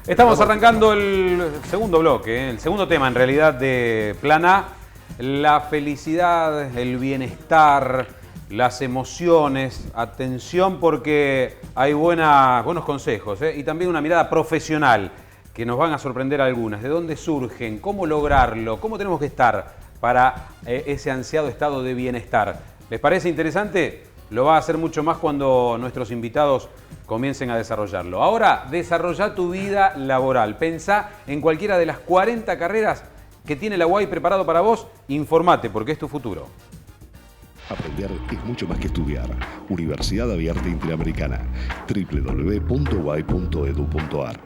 Estamos arrancando el segundo bloque, el segundo tema en realidad de Plan A. La felicidad, el bienestar, las emociones. Atención porque hay buenos consejos y también una mirada profesional que nos van a sorprender algunas. ¿De dónde surgen? ¿Cómo lograrlo? ¿Cómo tenemos que estar para ese ansiado estado de bienestar? ¿Les parece interesante? Lo va a hacer mucho más cuando nuestros invitados comiencen a desarrollarlo. Ahora, desarrolla tu vida laboral. Pensá en cualquiera de las 40 carreras que tiene la UAI preparado para vos. Informate, porque es tu futuro. Aprender es mucho más que estudiar. Universidad Abierta Interamericana. www.uai.edu.ar.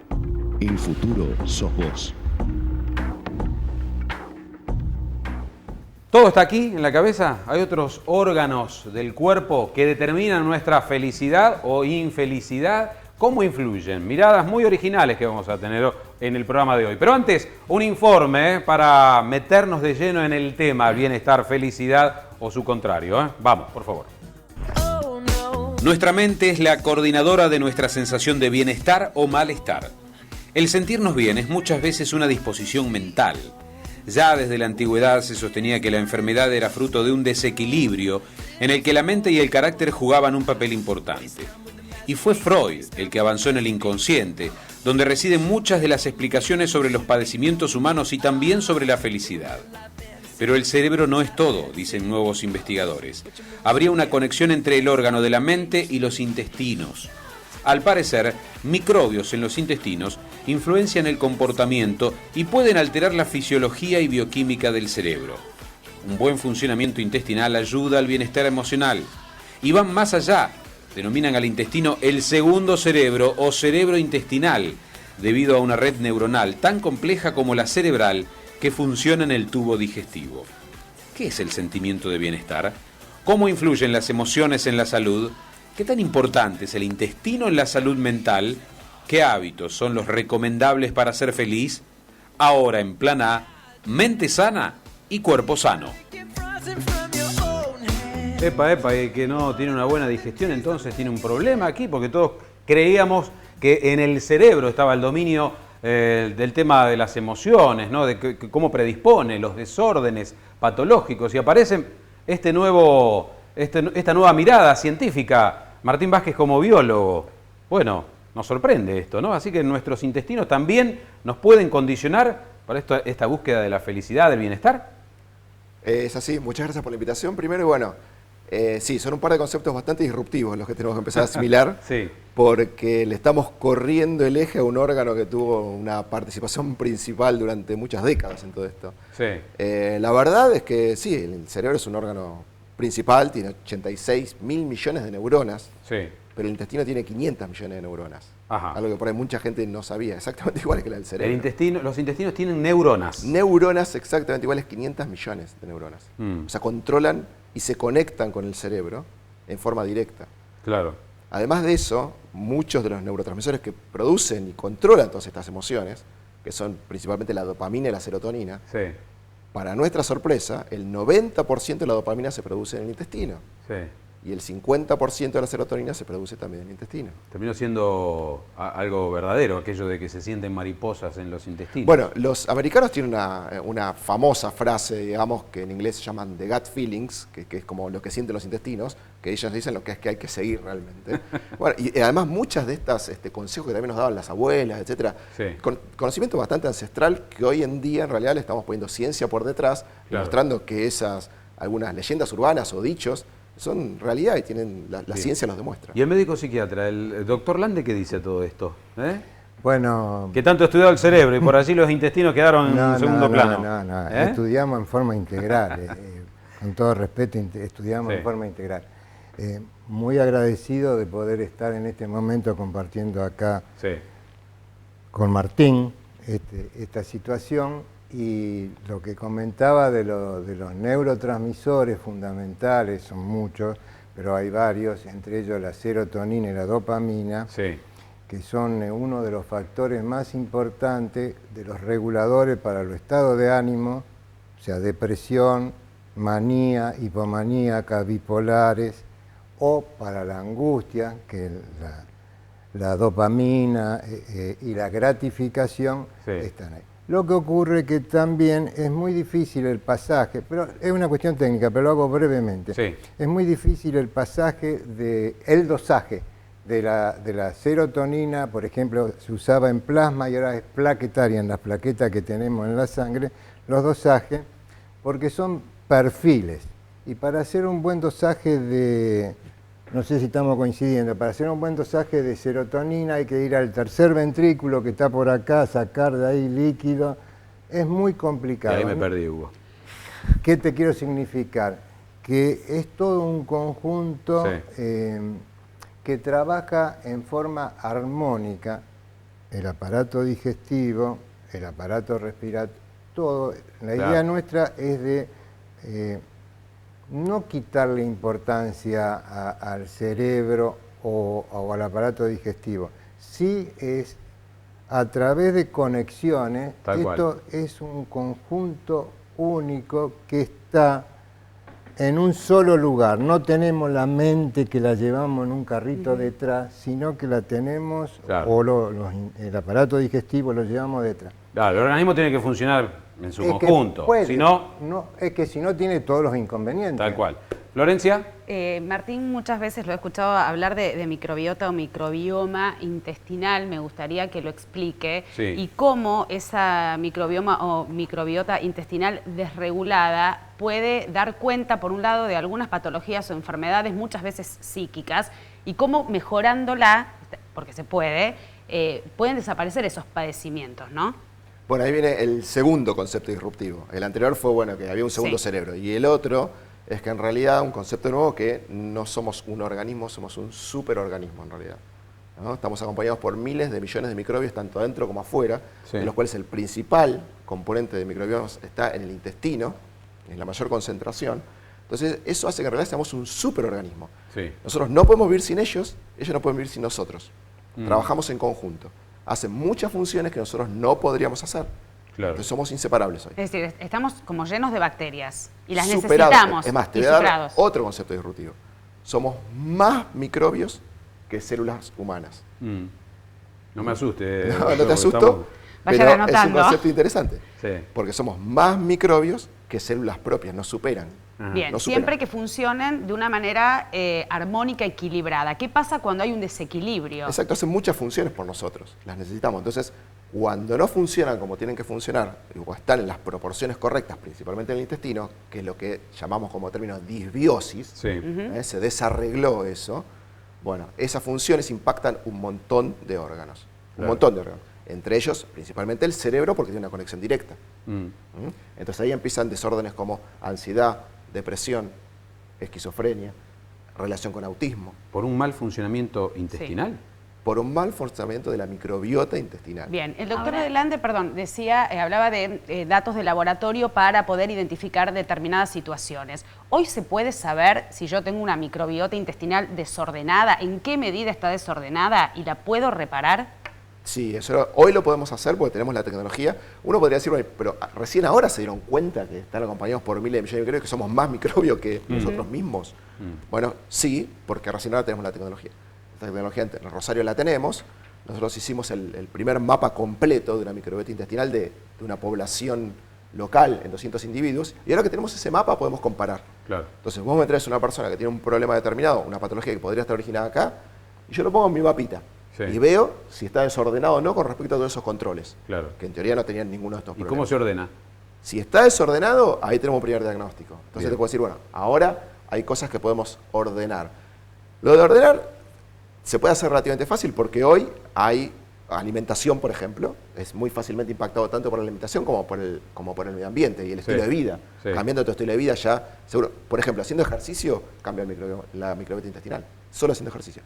El futuro sos vos. ¿Todo está aquí en la cabeza? ¿Hay otros órganos del cuerpo que determinan nuestra felicidad o infelicidad? ¿Cómo influyen? Miradas muy originales que vamos a tener en el programa de hoy. Pero antes, un informe para meternos de lleno en el tema bienestar, felicidad o su contrario. Vamos, por favor. Nuestra mente es la coordinadora de nuestra sensación de bienestar o malestar. El sentirnos bien es muchas veces una disposición mental. Ya desde la antigüedad se sostenía que la enfermedad era fruto de un desequilibrio en el que la mente y el carácter jugaban un papel importante. Y fue Freud el que avanzó en el inconsciente, donde residen muchas de las explicaciones sobre los padecimientos humanos y también sobre la felicidad. Pero el cerebro no es todo, dicen nuevos investigadores. Habría una conexión entre el órgano de la mente y los intestinos. Al parecer, microbios en los intestinos influencian el comportamiento y pueden alterar la fisiología y bioquímica del cerebro. Un buen funcionamiento intestinal ayuda al bienestar emocional. Y van más allá, denominan al intestino el segundo cerebro o cerebro intestinal, debido a una red neuronal tan compleja como la cerebral que funciona en el tubo digestivo. ¿Qué es el sentimiento de bienestar? ¿Cómo influyen las emociones en la salud? ¿Qué tan importante es el intestino en la salud mental? ¿Qué hábitos son los recomendables para ser feliz? Ahora en Plan A, mente sana y cuerpo sano. Epa, y que no tiene una buena digestión, entonces tiene un problema aquí, porque todos creíamos que en el cerebro estaba el dominio del tema de las emociones, ¿no? De cómo predispone los desórdenes patológicos, y aparece esta nueva mirada científica. Martín Vázquez como biólogo, bueno, nos sorprende esto, ¿no? Así que nuestros intestinos también nos pueden condicionar para esta búsqueda de la felicidad, del bienestar. Es así, muchas gracias por la invitación. Primero, y bueno, sí, son un par de conceptos bastante disruptivos los que tenemos que empezar a asimilar, sí. Porque le estamos corriendo el eje a un órgano que tuvo una participación principal durante muchas décadas en todo esto. Sí. La verdad es que sí, el cerebro es un órgano principal, tiene 86 mil millones de neuronas, Sí. pero el intestino tiene 500 millones de neuronas. Ajá. Algo que por ahí mucha gente no sabía, exactamente igual que la del cerebro. Los intestinos tienen neuronas. Neuronas exactamente iguales, 500 millones de neuronas. O sea, controlan y se conectan con el cerebro en forma directa. Claro. Además de eso, muchos de los neurotransmisores que producen y controlan todas estas emociones, que son principalmente la dopamina y la serotonina, Sí. para nuestra sorpresa, el 90% de la dopamina se produce en el intestino. Sí. Y el 50% de la serotonina se produce también en el intestino. Terminó siendo algo verdadero, aquello de que se sienten mariposas en los intestinos. Bueno, los americanos tienen una famosa frase, digamos, que en inglés se llaman the gut feelings, que es como lo que sienten los intestinos, que ellos dicen lo que es que hay que seguir realmente. Bueno, y además muchas de estas consejos que también nos daban las abuelas, etcétera, Sí. Conocimiento bastante ancestral que hoy en día en realidad le estamos poniendo ciencia por detrás, Claro. mostrando que algunas leyendas urbanas o dichos son realidad y tienen la Sí. ciencia los demuestra. ¿Y el médico psiquiatra, el doctor Lande, qué dice todo esto? Bueno, Que tanto ha estudiado el cerebro y por allí los intestinos quedaron en segundo plano. No. Estudiamos en forma integral. Con todo respeto, estudiamos Sí. en forma integral. Muy agradecido de poder estar en este momento compartiendo acá Sí. con Martín esta situación. Y lo que comentaba de los neurotransmisores fundamentales, son muchos, pero hay varios, entre ellos la serotonina y la dopamina, Sí. que son uno de los factores más importantes de los reguladores para el estado de ánimo, o sea, depresión, manía, hipomaníaca, bipolares, o para la angustia, que la dopamina y la gratificación están ahí. Lo que ocurre que también es muy difícil el pasaje, pero es una cuestión técnica, pero lo hago brevemente. Sí. Es muy difícil el pasaje el dosaje de la serotonina, por ejemplo, se usaba en plasma y ahora es plaquetaria en las plaquetas que tenemos en la sangre, los dosajes, porque son perfiles. Y para hacer un buen dosaje no sé si estamos coincidiendo, para hacer un buen dosaje de serotonina hay que ir al tercer ventrículo que está por acá, sacar de ahí líquido. Es muy complicado. Y ahí me perdí, Hugo. ¿Qué te quiero significar? Que es todo un conjunto que trabaja en forma armónica, el aparato digestivo, el aparato respiratorio, todo. La idea nuestra es de no quitarle importancia al cerebro o al aparato digestivo. Sí es a través de conexiones, esto es un conjunto único que está en un solo lugar. No tenemos la mente que la llevamos en un carrito detrás, sino que la tenemos, o el aparato digestivo lo llevamos detrás. Claro, el organismo tiene que funcionar en su conjunto, si no... Es que si no tiene todos los inconvenientes. Tal cual. ¿Florencia? Martín, muchas veces lo he escuchado hablar de microbiota o microbioma intestinal. Me gustaría que lo explique. Y cómo esa microbioma o microbiota intestinal desregulada puede dar cuenta, por un lado, de algunas patologías o enfermedades, muchas veces psíquicas, y cómo mejorándola, porque se puede, pueden desaparecer esos padecimientos, ¿no? Bueno, ahí viene el segundo concepto disruptivo. El anterior fue, bueno, que había un segundo cerebro. Y el otro es que en realidad un concepto nuevo que no somos un organismo, somos un superorganismo en realidad, ¿no? Estamos acompañados por miles de millones de microbios, tanto adentro como afuera, de los cuales el principal componente de microbiomas está en el intestino, en la mayor concentración. Entonces, eso hace que en realidad seamos un superorganismo. Nosotros no podemos vivir sin ellos no pueden vivir sin nosotros. Trabajamos en conjunto. Hacen muchas funciones que nosotros no podríamos hacer. Entonces somos inseparables hoy. Es decir, estamos como llenos de bacterias y las superados. necesitamos. Es más, te voy a dar otro concepto disruptivo. Somos más microbios que células humanas. No me asuste. No te asusto, pero es un concepto interesante. Porque somos más microbios que células propias, nos superan. Bien, siempre que funcionen de una manera armónica, equilibrada. ¿Qué pasa cuando hay un desequilibrio? Exacto, hacen muchas funciones por nosotros, las necesitamos. Entonces, cuando no funcionan como tienen que funcionar, o están en las proporciones correctas, principalmente en el intestino, que es lo que llamamos como término disbiosis, se desarregló eso, bueno, esas funciones impactan un montón de órganos, un montón de órganos. Entre ellos, principalmente el cerebro, porque tiene una conexión directa. Entonces ahí empiezan desórdenes como ansiedad, depresión, esquizofrenia, relación con autismo. ¿Por un mal funcionamiento intestinal? Por un mal funcionamiento de la microbiota intestinal. Bien, el doctor Delande, decía, hablaba de datos de laboratorio para poder identificar determinadas situaciones. Hoy se puede saber si yo tengo una microbiota intestinal desordenada, en qué medida está desordenada y la puedo reparar. Sí, eso hoy lo podemos hacer porque tenemos la tecnología. Uno podría decir, bueno, pero recién ahora se dieron cuenta que están acompañados por miles de millones de microbios, que somos más microbios que nosotros mismos. Bueno, sí, porque recién ahora tenemos la tecnología. Esta tecnología en Rosario la tenemos. Nosotros hicimos el primer mapa completo de una microbiota intestinal de una población local en 200 individuos. Y ahora que tenemos ese mapa podemos comparar. Entonces vos me traes una persona que tiene un problema determinado, una patología que podría estar originada acá, y yo lo pongo en mi mapita. Y veo si está desordenado o no con respecto a todos esos controles, que en teoría no tenían ninguno de estos problemas. ¿Y cómo se ordena? Si está desordenado, ahí tenemos un primer diagnóstico. Entonces te puedo decir, bueno, ahora hay cosas que podemos ordenar. Lo de ordenar se puede hacer relativamente fácil porque hoy hay alimentación, por ejemplo, es muy fácilmente impactado tanto por la alimentación como por el medio ambiente y el estilo de vida. Cambiando tu estilo de vida ya, seguro, por ejemplo, haciendo ejercicio, cambia la microbiota intestinal, solo haciendo ejercicio.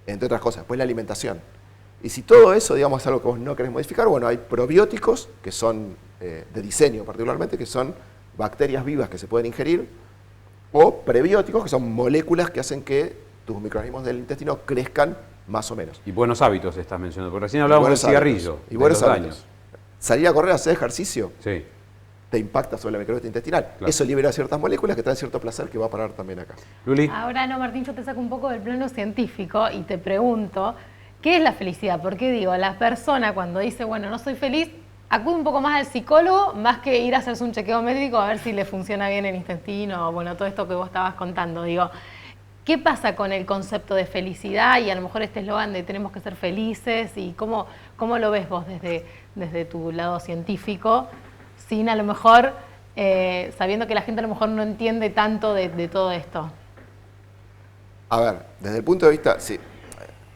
Entre otras cosas, después la alimentación. Y si todo eso, digamos, es algo que vos no querés modificar, bueno, hay probióticos que son de diseño particularmente, que son bacterias vivas que se pueden ingerir, o prebióticos, que son moléculas que hacen que tus microorganismos del intestino crezcan más o menos. Y buenos hábitos estás mencionando, porque recién hablábamos del cigarrillo. Y buenos hábitos. Salir a correr, hacer ejercicio, te impacta sobre la microbiota intestinal. Eso libera ciertas moléculas que traen cierto placer que va a parar también acá. Luli. Ahora no, Martín, yo te saco un poco del plano científico y te pregunto, ¿qué es la felicidad? Porque digo, la persona cuando dice, bueno, no soy feliz, acude un poco más al psicólogo, más que ir a hacerse un chequeo médico a ver si le funciona bien el intestino, o bueno, todo esto que vos estabas contando. Digo, ¿qué pasa con el concepto de felicidad y a lo mejor este eslogan de tenemos que ser felices? ¿Y cómo lo ves vos desde tu lado científico, sin a lo mejor, sabiendo que la gente a lo mejor no entiende tanto de todo esto? A ver, desde el punto de vista, sí,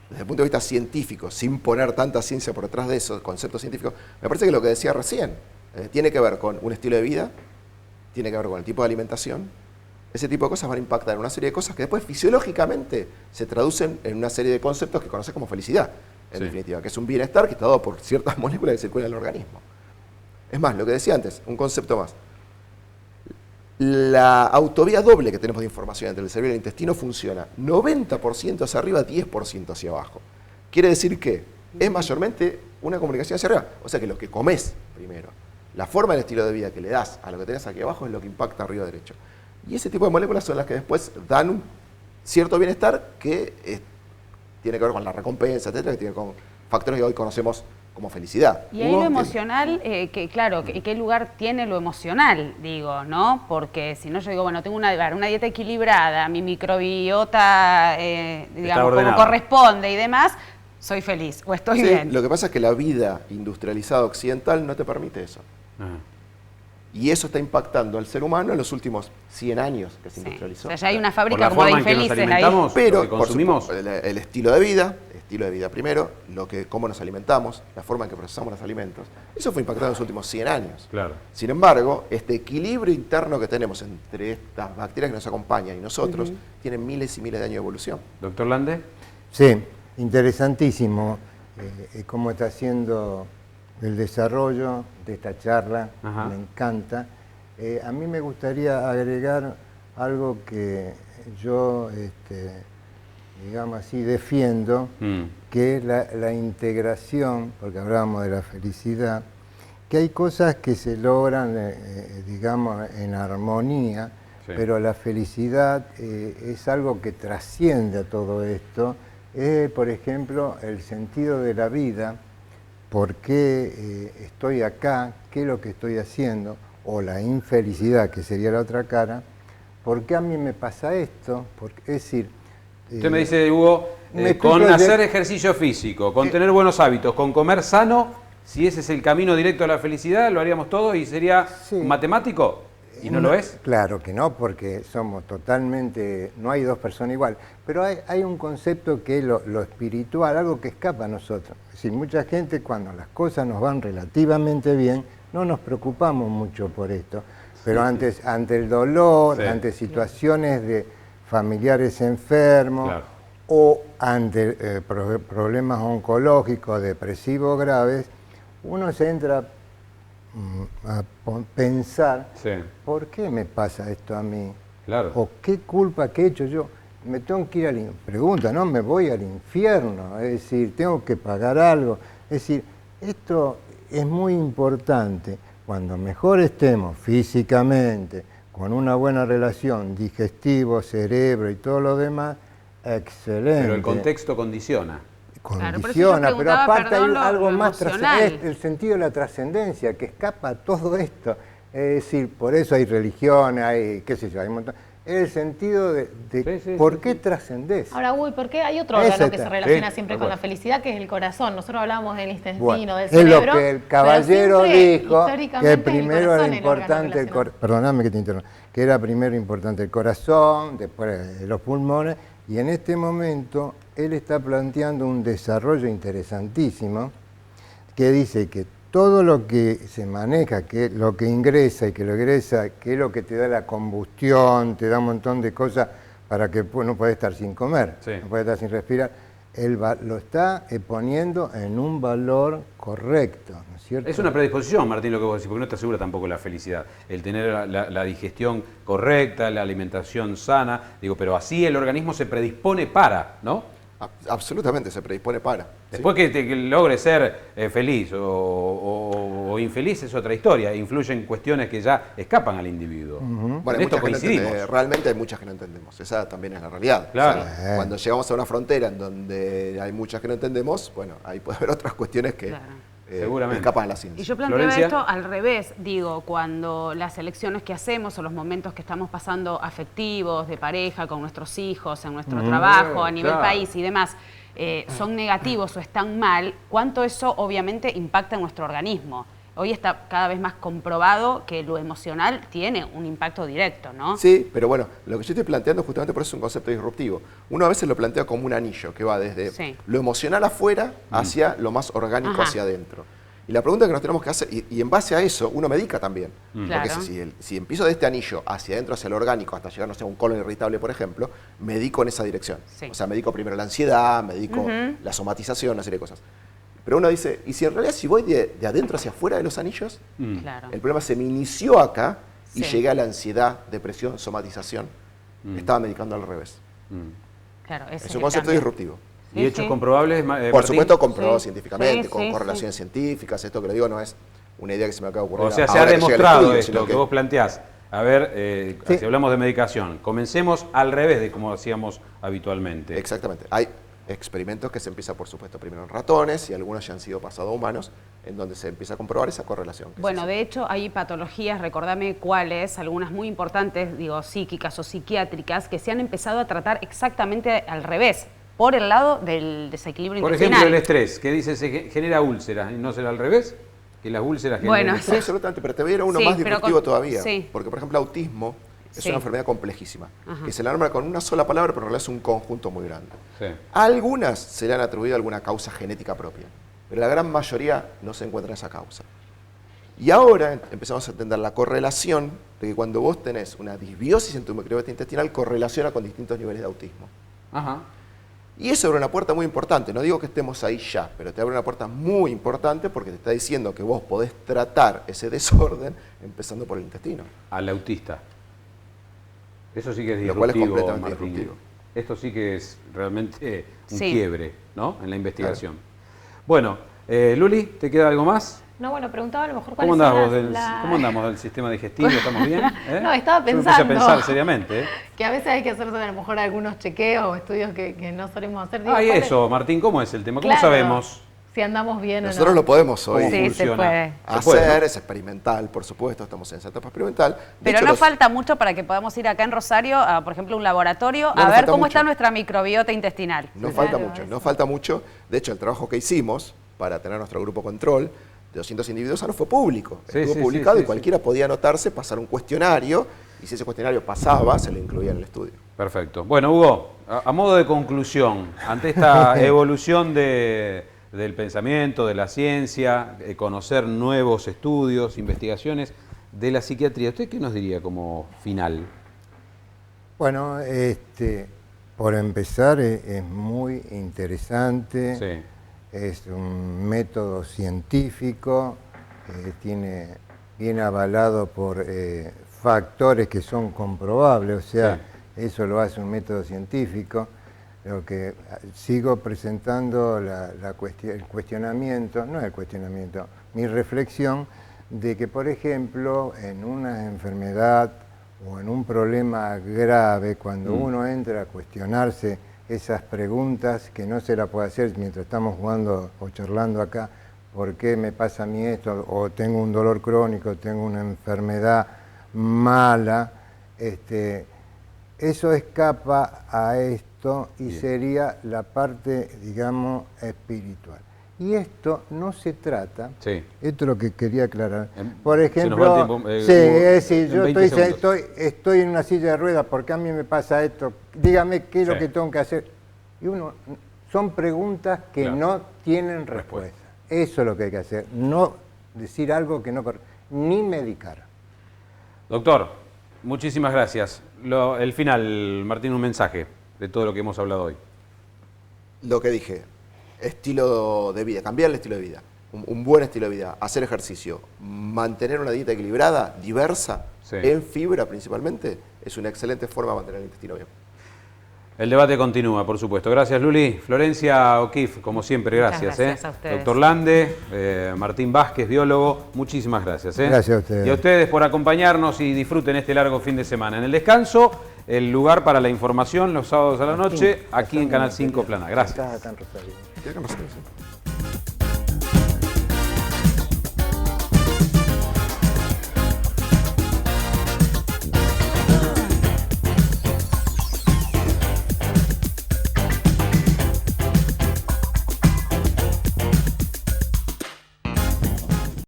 desde el punto de vista científico, sin poner tanta ciencia por detrás de esos conceptos científicos, me parece que lo que decía recién tiene que ver con un estilo de vida, tiene que ver con el tipo de alimentación. Ese tipo de cosas van a impactar en una serie de cosas que después fisiológicamente se traducen en una serie de conceptos que conoces como felicidad, en definitiva, que es un bienestar que está dado por ciertas moléculas que circulan en el organismo. Es más, lo que decía antes, un concepto más. La autovía doble que tenemos de información entre el cerebro y el intestino funciona 90% hacia arriba, 10% hacia abajo. Quiere decir que es mayormente una comunicación hacia arriba. O sea que lo que comes primero, la forma del estilo de vida que le das a lo que tenés aquí abajo es lo que impacta arriba derecho. Y ese tipo de moléculas son las que después dan un cierto bienestar que tiene que ver con la recompensa, etcétera, que tiene que ver con factores que hoy conocemos como felicidad. Y ahí lo emocional, ¿qué lugar tiene lo emocional? Digo, ¿no? Porque si no yo digo, bueno, tengo una dieta equilibrada, mi microbiota, digamos, como corresponde y demás, soy feliz o estoy bien. Lo que pasa es que la vida industrializada occidental no te permite eso. Y eso está impactando al ser humano en los últimos 100 años que se industrializó. O sea, ya hay una fábrica como de infelices ahí. Pero, por supuesto, el estilo de vida primero, cómo nos alimentamos, la forma en que procesamos los alimentos, eso fue impactado en los últimos 100 años. Claro. Sin embargo, este equilibrio interno que tenemos entre estas bacterias que nos acompañan y nosotros, tiene miles y miles de años de evolución. Doctor Lande. Sí, interesantísimo cómo está haciendo el desarrollo de esta charla. Ajá. Me encanta. A mí me gustaría agregar algo que yo, digamos así, defiendo, que es la integración, porque hablábamos de la felicidad, que hay cosas que se logran, digamos, en armonía, pero la felicidad es algo que trasciende a todo esto. Por ejemplo, el sentido de la vida, por qué estoy acá, qué es lo que estoy haciendo, o la infelicidad, que sería la otra cara, por qué a mí me pasa esto, es decir... Usted me dice, Hugo, con hacer ejercicio físico, con tener buenos hábitos, con comer sano, si ese es el camino directo a la felicidad, lo haríamos todo y sería un matemático. ¿Y no lo es? Claro que no, porque somos totalmente, no hay dos personas igual, pero hay un concepto que es lo espiritual, algo que escapa a nosotros. Es decir, mucha gente cuando las cosas nos van relativamente bien, no nos preocupamos mucho por esto, pero ante el dolor, ante situaciones de familiares enfermos, o ante problemas oncológicos, depresivos graves, uno se entra a pensar, ¿por qué me pasa esto a mí? Claro. ¿O qué culpa que he hecho yo? Me tengo que ir al infierno. Pregunta, ¿no? Me voy al infierno, es decir, tengo que pagar algo. Es decir, esto es muy importante. Cuando mejor estemos físicamente, con una buena relación, digestivo, cerebro y todo lo demás, excelente. Pero el contexto condiciona. Condiciona, claro, pero aparte hay algo más, el sentido de la trascendencia que escapa a todo esto. Es decir, por eso hay religiones, hay, qué sé yo, hay un montón. Es el sentido de por qué trascendés. Ahora, uy, ¿por qué hay otro órgano que se relaciona siempre con la felicidad, que es el corazón? Nosotros hablamos del intestino, del cerebro. Es lo que el caballero dijo, que primero era importante perdóname que te interrumpa, que era primero importante el corazón, después los pulmones, y en este momento él está planteando un desarrollo interesantísimo que dice que todo lo que se maneja, que lo que ingresa y que lo egresa, que es lo que te da la combustión, te da un montón de cosas para que no puedes estar sin comer, no puedes estar sin respirar, él lo está poniendo en un valor correcto, ¿no es cierto? Es una predisposición, Martín, lo que vos decís, porque no te asegura tampoco la felicidad. El tener la digestión correcta, la alimentación sana, digo, pero así el organismo se predispone para, ¿no? Absolutamente, se predispone para. Después que logres ser feliz o o infeliz es otra historia, influyen cuestiones que ya escapan al individuo. Bueno, En esto coincidimos. realmente hay muchas que no entendemos, esa también es la realidad. Claro. O sea, cuando llegamos a una frontera en donde hay muchas que no entendemos, bueno, ahí puede haber otras cuestiones que Seguramente. escapan a la ciencia. Y yo planteo Florencia. esto al revés, digo, cuando las elecciones que hacemos o los momentos que estamos pasando afectivos, de pareja, con nuestros hijos, en nuestro trabajo, a nivel claro. país y demás, son negativos o están mal, ¿cuánto eso obviamente impacta en nuestro organismo? Hoy está cada vez más comprobado que lo emocional tiene un impacto directo, ¿no? Sí, pero bueno, lo que yo estoy planteando justamente por eso es un concepto disruptivo. Uno a veces lo plantea como un anillo que va desde lo emocional afuera hacia lo más orgánico hacia adentro. Y la pregunta que nos tenemos que hacer, y en base a eso, uno medica también. Claro. Porque si empiezo de este anillo hacia adentro, hacia lo orgánico, hasta llegar, no sé, a un colon irritable, por ejemplo, medico en esa dirección. Sí. O sea, medico primero la ansiedad, medico la somatización, una serie de cosas. Pero uno dice, ¿y si en realidad si voy de adentro hacia afuera de los anillos? Claro. El problema se me inició acá y Sí. llegué a la ansiedad, depresión, somatización. Estaba medicando al revés. Claro, ese Es un concepto cambio. disruptivo. ¿Y hechos comprobables, Por Martín? supuesto, comprobado Sí. científicamente, Sí, con sí, correlaciones científicas. Esto que le digo no es una idea que se me acaba de ocurrir. O sea, se ha ahora que llega el demostrado estudio, esto sino que vos planteás. A ver, si hablamos de medicación, comencemos al revés de como hacíamos habitualmente. Exactamente. Hay experimentos que se empieza, por supuesto, primero en ratones y algunos ya han sido pasados a humanos, en donde se empieza a comprobar esa correlación. Bueno, de hecho hay patologías, recordame cuáles, algunas muy importantes, digo, psíquicas o psiquiátricas, que se han empezado a tratar exactamente al revés, por el lado del desequilibrio Por intestinal. ejemplo, el estrés, que dice se genera úlceras, ¿y no será al revés? Que las úlceras generan Bueno, estrés. Absolutamente, pero te voy a ir a uno Sí, más pero disruptivo todavía. sí. Porque, por ejemplo, autismo es Sí. una enfermedad complejísima, Ajá. que se la nombra con una sola palabra, pero en realidad es un conjunto muy grande. Sí. A algunas se le han atribuido alguna causa genética propia, pero la gran mayoría no se encuentra esa causa. Y ahora empezamos a entender la correlación de que cuando vos tenés una disbiosis en tu microbiota intestinal, correlaciona con distintos niveles de autismo. Ajá. Y eso abre una puerta muy importante. No digo que estemos ahí ya, pero te abre una puerta muy importante porque te está diciendo que vos podés tratar ese desorden empezando por el intestino. Al autista. Eso sí que es Lo cual es disruptivo, completamente Martín. disruptivo. Esto sí que es realmente un Sí. quiebre, ¿no? En la investigación. Bueno, Luli, ¿te queda algo más? No, bueno, preguntaba a lo mejor ¿Cómo cuáles andamos, son las- ¿Cómo andamos del sistema digestivo? ¿Estamos bien? No, estaba Yo me puse pensando. a pensar seriamente. que a veces hay que hacerse a lo mejor algunos chequeos o estudios que no solemos hacer. Digo, Ah, y ¿cuál es? eso, Martín, ¿cómo es el tema? ¿Cómo Claro, sabemos? si andamos bien Nosotros o no. lo podemos hoy ¿Cómo Sí, se funciona? puede. Se puede, hacer, ¿no? es experimental, por supuesto, estamos en esa etapa experimental. De Pero hecho, no los- falta mucho para que podamos ir acá en Rosario a, por ejemplo, un laboratorio No, a no ver falta cómo mucho. está nuestra microbiota intestinal. No Claro, falta mucho, eso. no falta mucho. De hecho, el trabajo que hicimos para tener nuestro grupo control de 200 individuos no fue público. Sí, Estuvo sí, publicado sí, y sí, cualquiera podía anotarse, pasar un cuestionario y si ese cuestionario pasaba, se le incluía en el estudio. Perfecto. Bueno, Hugo, a modo de conclusión, ante esta evolución del pensamiento, de la ciencia, conocer nuevos estudios, investigaciones de la psiquiatría, ¿usted qué nos diría como final? Bueno, por empezar es muy interesante. Sí. Es un método científico, viene avalado por factores que son comprobables, o sea, eso lo hace un método científico. Lo que sigo presentando el cuestionamiento, no el cuestionamiento, mi reflexión de que, por ejemplo, en una enfermedad o en un problema grave, cuando uno entra a cuestionarse esas preguntas que no se la puede hacer mientras estamos jugando o charlando acá, ¿por qué me pasa a mí esto? O tengo un dolor crónico, tengo una enfermedad mala, eso escapa a esto y sería la parte, digamos, espiritual. Y esto no se trata, Sí. esto es lo que quería aclarar. Por se ejemplo, nos va el tiempo, sí, Hugo, es decir, en yo 20 estoy en una silla de ruedas, ¿por qué a mí me pasa esto? Dígame qué es lo Sí. que tengo que hacer. Y son preguntas que Claro. no tienen respuesta. Eso es lo que hay que hacer, no decir algo que no ni medicar. Doctor, muchísimas gracias. El final, Martín, un mensaje de todo lo que hemos hablado hoy. Lo que dije, estilo de vida, cambiar el estilo de vida, un buen estilo de vida, hacer ejercicio, mantener una dieta equilibrada, diversa, Sí. en fibra principalmente, es una excelente forma de mantener el intestino bien. El debate continúa, por supuesto. Gracias, Luli. Florencia O'Keeffe, como siempre, gracias. Gracias a ustedes. Doctor Lande, Martín Vázquez, biólogo, muchísimas gracias. Gracias a ustedes. Y a ustedes por acompañarnos y disfruten este largo fin de semana. En el descanso, el lugar para la información los sábados a la noche, aquí en Canal 5 Plana. Gracias. Está tan Rosario.